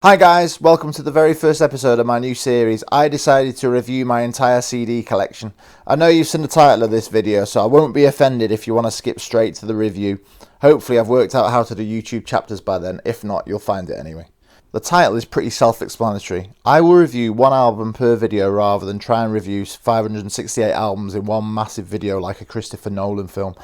Hi guys, welcome to the very first episode of my new series. I decided to review my entire CD collection. I know you've seen the title of this video, so I won't be offended if you want to skip straight to the review. Hopefully I've worked out how to do YouTube chapters by then. If not, you'll find it anyway. The title is pretty self-explanatory. I will review one album per video rather than try and review 568 albums in one massive video like a Christopher Nolan film.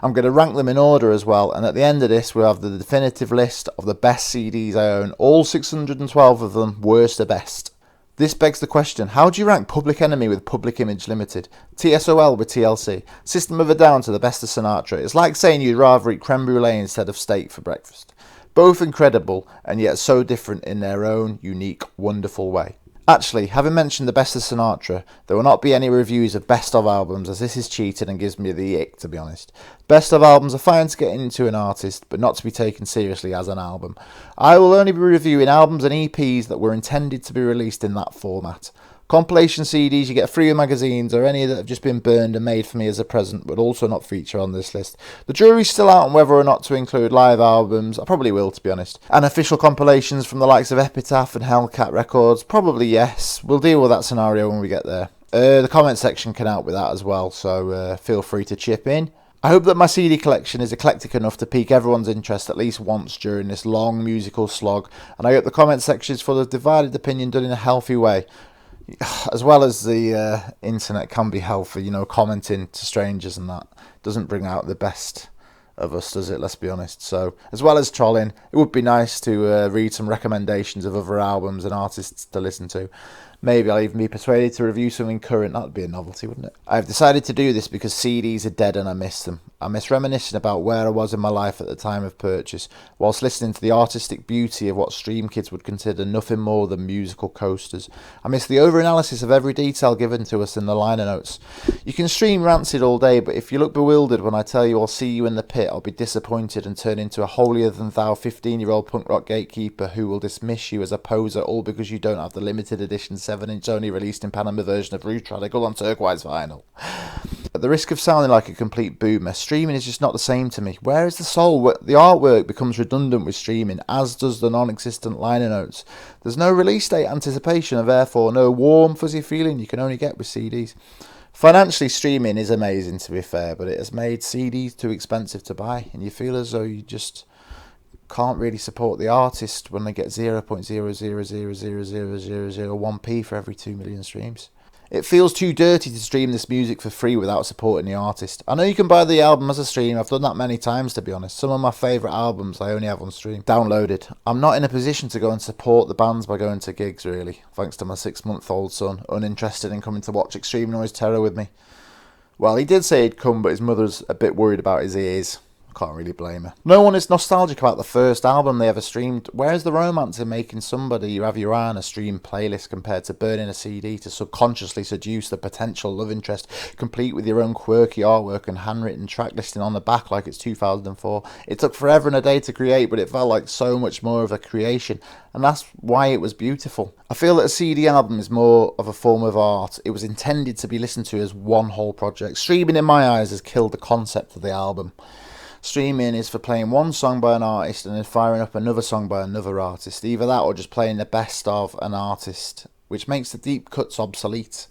I'm going to rank them in order as well, and at the end of this we'll have the definitive list of the best CDs I own, all 612 of them, worst to best. This begs the question, how do you rank Public Enemy with Public Image Limited, TSOL with TLC, System of a Down to the best of Sinatra? It's like saying you'd rather eat creme brulee instead of steak for breakfast. Both incredible, and yet so different in their own unique, wonderful way. Actually, having mentioned the best of Sinatra, there will not be any reviews of best of albums, as this is cheating and gives me the ick, to be honest. Best of albums are fine to get into an artist, but not to be taken seriously as an album. I will only be reviewing albums and EPs that were intended to be released in that format. Compilation CDs you get free with magazines, or any that have just been burned and made for me as a present would also not feature on this list. The jury's still out on whether or not to include live albums. I probably will, to be honest. And official compilations from the likes of Epitaph and Hellcat Records, probably yes. We'll deal with that scenario when we get there. The comment section can help with that as well, so feel free to chip in. I hope that my CD collection is eclectic enough to pique everyone's interest at least once during this long musical slog, and I hope the comment section is full of divided opinion done in a healthy way. As well as the internet can be healthy, commenting to strangers and that doesn't bring out the best of us, does it? Let's be honest. So, as well as trolling, it would be nice to read some recommendations of other albums and artists to listen to. Maybe I'll even be persuaded to review something current. That would be a novelty, wouldn't it? I've decided to do this because CDs are dead and I miss them. I miss reminiscing about where I was in my life at the time of purchase, whilst listening to the artistic beauty of what stream kids would consider nothing more than musical coasters. I miss the over-analysis of every detail given to us in the liner notes. You can stream Rancid all day, but if you look bewildered when I tell you I'll see you in the pit, I'll be disappointed and turn into a holier-than-thou 15-year-old punk rock gatekeeper who will dismiss you as a poser all because you don't have the limited edition 7-inch only released in Panama version of Rude Radical on turquoise vinyl. At the risk of sounding like a complete boomer, streaming is just not the same to me. Where is the soul? The artwork becomes redundant with streaming, as does the non-existent liner notes. There's no release date anticipation and therefore no warm, fuzzy feeling you can only get with CDs. Financially, streaming is amazing, to be fair, but it has made CDs too expensive to buy, and you feel as though you just can't really support the artist when they get 0.000000001p for every 2 million streams. It feels too dirty to stream this music for free without supporting the artist. I know you can buy the album as a stream. I've done that many times, to be honest. Some of my favourite albums I only have on stream downloaded. I'm not in a position to go and support the bands by going to gigs, really, thanks to my 6-month-old son, uninterested in coming to watch Extreme Noise Terror with me. Well, he did say he'd come, but his mother's a bit worried about his ears. Can't really blame her. No one is nostalgic about the first album they ever streamed. Where's the romance in making somebody you have your eye on a stream playlist compared to burning a CD to subconsciously seduce the potential love interest, complete with your own quirky artwork and handwritten track listing on the back like it's 2004? It took forever and a day to create, but it felt like so much more of a creation, and that's why it was beautiful. I feel that a CD album is more of a form of art. It was intended to be listened to as one whole project. Streaming, in my eyes, has killed the concept of the album. Streaming is for playing one song by an artist and then firing up another song by another artist. Either that or just playing the best of an artist, which makes the deep cuts obsolete.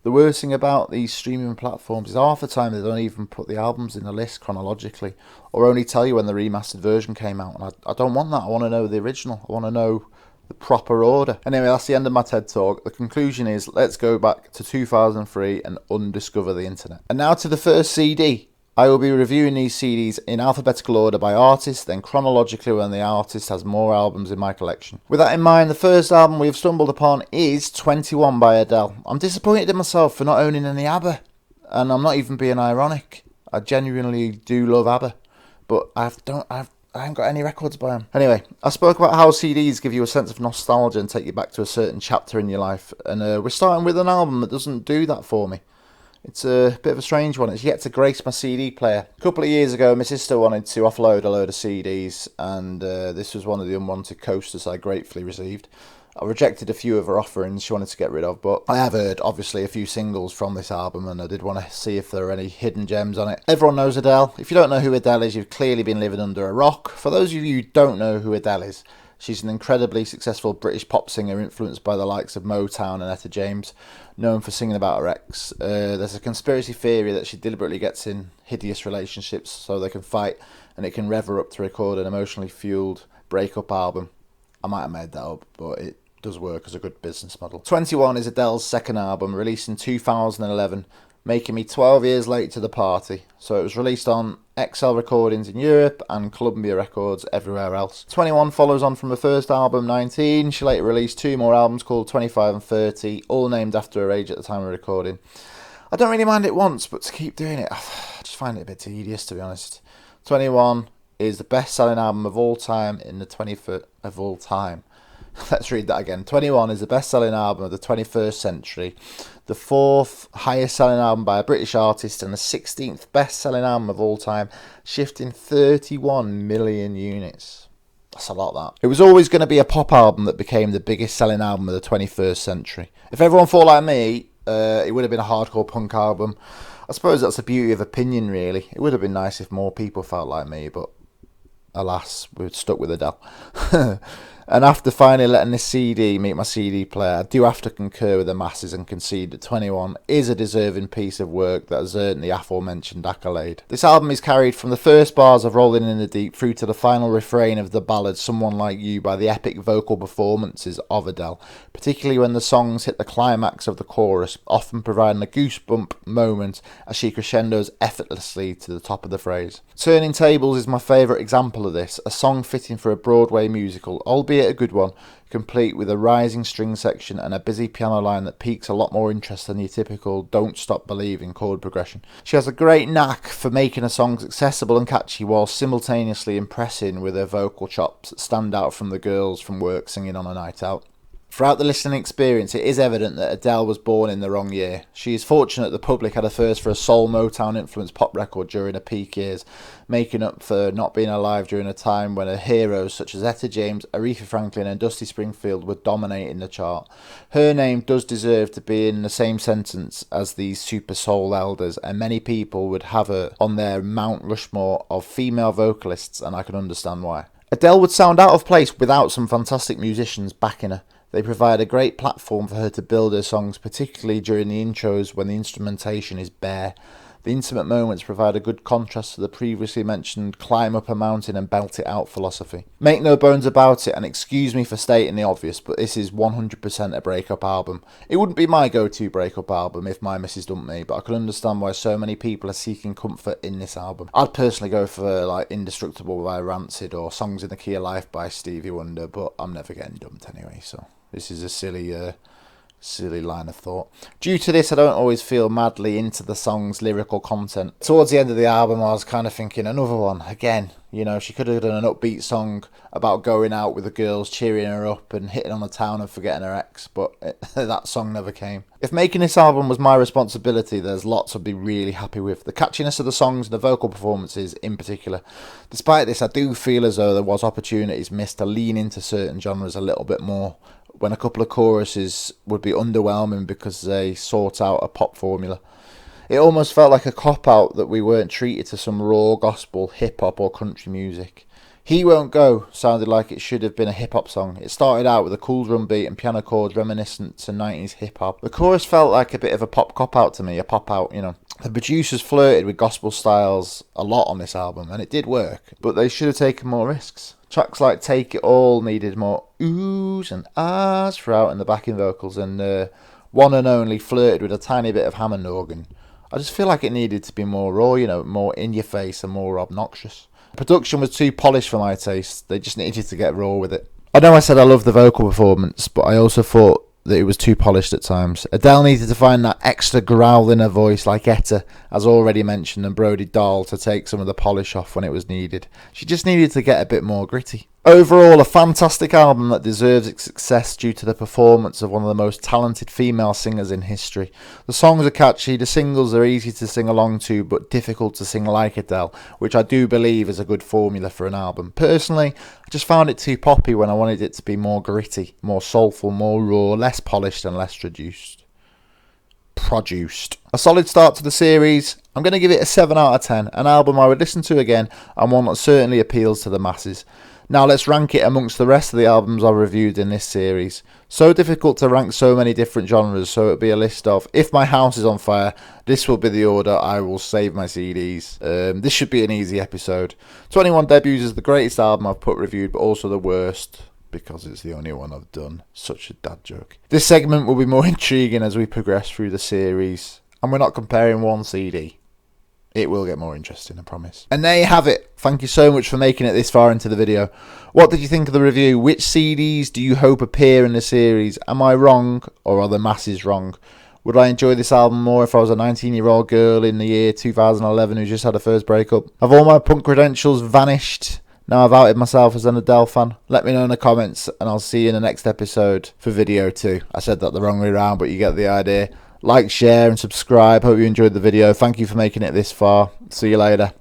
The worst thing about these streaming platforms is half the time they don't even put the albums in the list chronologically, or only tell you when the remastered version came out. And I don't want that. I want to know the original. I want to know the proper order. Anyway, that's the end of my TED Talk. The conclusion is, let's go back to 2003 and undiscover the internet. And now to the first CD. I will be reviewing these CDs in alphabetical order by artist, then chronologically when the artist has more albums in my collection. With that in mind, the first album we have stumbled upon is 21 by Adele. I'm disappointed in myself for not owning any ABBA, and I'm not even being ironic. I genuinely do love ABBA, but I haven't got any records by them. Anyway, I spoke about how CDs give you a sense of nostalgia and take you back to a certain chapter in your life, and we're starting with an album that doesn't do that for me. It's a bit of a strange one. It's yet to grace my CD player. A couple of years ago, my sister wanted to offload a load of CDs, and this was one of the unwanted coasters I gratefully received. I rejected a few of her offerings she wanted to get rid of, but I have heard, obviously, a few singles from this album, and I did want to see if there are any hidden gems on it. Everyone knows Adele. If you don't know who Adele is, you've clearly been living under a rock. For those of you who don't know who Adele is, She's an incredibly successful British pop singer influenced by the likes of Motown and Etta James, known for singing about her ex. There's a conspiracy theory that she deliberately gets in hideous relationships so they can fight, and it can rev her up to record an emotionally fueled breakup album. I might have made that up, but it does work as a good business model. 21 is Adele's second album, released in 2011, making me 12 years late to the party. So it was released on XL Recordings in Europe and Columbia Records everywhere else. 21 follows on from her first album, 19. She later released 2 more albums called 25 and 30, all named after her age at the time of recording. I don't really mind it once, but to keep doing it, I just find it a bit tedious, to be honest. 21 is the best-selling album of all time in the 21st of all time. Let's read that again. 21 is the best-selling album of the 21st century, the 4th highest-selling album by a British artist, and the 16th best-selling album of all time, shifting 31 million units. That's a lot, that. It was always going to be a pop album that became the biggest-selling album of the 21st century. If everyone thought like me, it would have been a hardcore punk album. I suppose that's the beauty of opinion, really. It would have been nice if more people felt like me, but alas, we're stuck with Adele. And after finally letting this CD meet my CD player, I do have to concur with the masses and concede that 21 is a deserving piece of work that has earned the aforementioned accolade. This album is carried from the first bars of Rolling in the Deep through to the final refrain of the ballad Someone Like You by the epic vocal performances of Adele, particularly when the songs hit the climax of the chorus, often providing a goosebump moment as she crescendos effortlessly to the top of the phrase. Turning Tables is my favourite example of this, a song fitting for a Broadway musical, albeit a good one, complete with a rising string section and a busy piano line that piques a lot more interest than your typical Don't Stop Believing chord progression. She has a great knack for making her songs accessible and catchy while simultaneously impressing with her vocal chops that stand out from the girls from work singing on a night out. Throughout the listening experience, it is evident that Adele was born in the wrong year. She is fortunate the public had a thirst for a soul Motown-influenced pop record during her peak years, making up for not being alive during a time when her heroes such as Etta James, Aretha Franklin and Dusty Springfield were dominating the chart. Her name does deserve to be in the same sentence as these super soul elders, and many people would have her on their Mount Rushmore of female vocalists, and I can understand why. Adele would sound out of place without some fantastic musicians backing her. They provide a great platform for her to build her songs, particularly during the intros when the instrumentation is bare. The intimate moments provide a good contrast to the previously mentioned climb up a mountain and belt it out philosophy. Make no bones about it, and excuse me for stating the obvious, but this is 100% a breakup album. It wouldn't be my go-to breakup album if my missus dumped me, but I can understand why so many people are seeking comfort in this album. I'd personally go for like Indestructible by Rancid or Songs in the Key of Life by Stevie Wonder, but I'm never getting dumped anyway, so this is a silly line of thought. Due to this, I don't always feel madly into the song's lyrical content. Towards the end of the album, I was kind of thinking, another one, again. You know, she could have done an upbeat song about going out with the girls, cheering her up and hitting on the town and forgetting her ex, but that song never came. If making this album was my responsibility, there's lots I'd be really happy with. The catchiness of the songs and the vocal performances in particular. Despite this, I do feel as though there was opportunities missed to lean into certain genres a little bit more, when a couple of choruses would be underwhelming because they sought out a pop formula. It almost felt like a cop-out that we weren't treated to some raw gospel, hip-hop or country music. He Won't Go sounded like it should have been a hip-hop song. It started out with a cool drum beat and piano chords reminiscent to 90s hip-hop. The chorus felt like a bit of a pop cop-out to me, a pop-out, you know. The producers flirted with gospel styles a lot on this album, and it did work, but they should have taken more risks. Tracks like Take It All needed more oohs and ahs throughout in the backing vocals, and One and Only flirted with a tiny bit of Hammond organ. I just feel like it needed to be more raw, you know, more in your face and more obnoxious. Production was too polished for my taste. They just needed to get raw with it. I know I said I love the vocal performance, but I also thought that it was too polished at times. Adele needed to find that extra growl in her voice like Etta, as already mentioned, and Brody Dahl to take some of the polish off when it was needed. She just needed to get a bit more gritty. Overall, a fantastic album that deserves its success due to the performance of one of the most talented female singers in history. The songs are catchy, the singles are easy to sing along to, but difficult to sing like Adele, which I do believe is a good formula for an album. Personally, I just found it too poppy when I wanted it to be more gritty, more soulful, more raw, less polished and less produced. A solid start to the series. I'm going to give it a 7 out of 10, an album I would listen to again and one that certainly appeals to the masses. Now let's rank it amongst the rest of the albums I've reviewed in this series. So difficult to rank so many different genres, so it'll be a list of, if my house is on fire, this will be the order I will save my CDs. This should be an easy episode. 21 Debuts is the greatest album I've put reviewed, but also the worst, because it's the only one I've done. Such a dad joke. This segment will be more intriguing as we progress through the series, and we're not comparing one CD. It will get more interesting, I promise. And there you have it. Thank you so much for making it this far into the video. What did you think of the review? Which CDs do you hope appear in the series? Am I wrong, or are the masses wrong? Would I enjoy this album more if I was a 19-year-old girl in the year 2011 who just had her first breakup? Have all my punk credentials vanished now I've outed myself as an Adele fan? Let me know in the comments, and I'll see you in the next episode for video 2. I said that the wrong way around, but you get the idea. Like, share and subscribe. Hope you enjoyed the video. Thank you for making it this far. See you later.